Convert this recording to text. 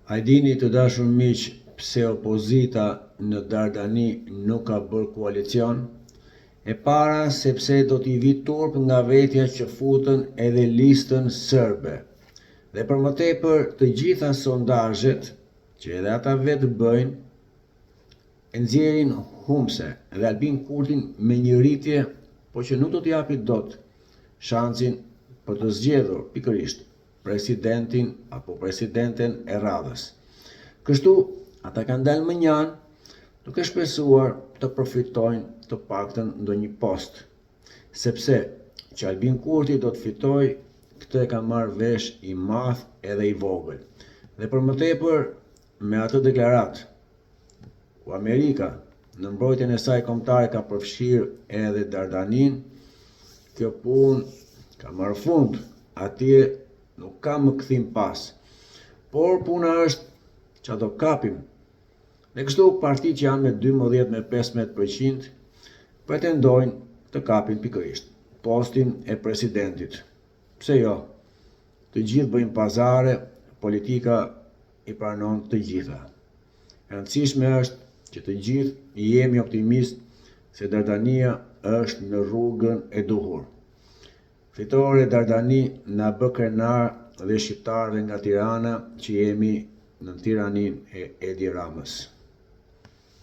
A dini të dashur miq pse opozita në Dardani nuk ka bërë koalicion? E para sepse do t'i vi turp nga vetja që futën edhe listën sërbe. Dhe për më tepër të gjitha sondazhet që edhe ata vetë bëjnë e nxjerrin humbse dhe Albin Kurtin me një rritje po që nuk do t'i japi dot shansin për të zgjedhur pikërisht presidentin apo presidenten e radhës. Kështu, ata kanë dalë më njanë duke shpresuar të përfitojnë të paktën ndonjë post, sepse që Albin Kurti do të fitojë, këtë e ka marrë vesh i madh edhe i vogël. Dhe për më tepër me atë deklaratë ku Amerika në mbrojtjen e saj kombëtare ka përfshirë edhe Dardanin, kjo punë ka marrë fund, atje nuk ka më kthim pas. Por puna është që do kapim. Dhe kështu partitë që janë me 12 me 15% pretendojnë të kapin pikërisht postin e presidentit. Pse jo? Të gjithë bëjnë pazare, politika i pranon të gjitha. E rëndësishme është që të gjithë jemi optimistë se Dardania është në rrugën e duhur. Fitore Dardani na bë krenar dhe shqiptarëve nga Tirana që jemi në tiranin e Edi Ramës.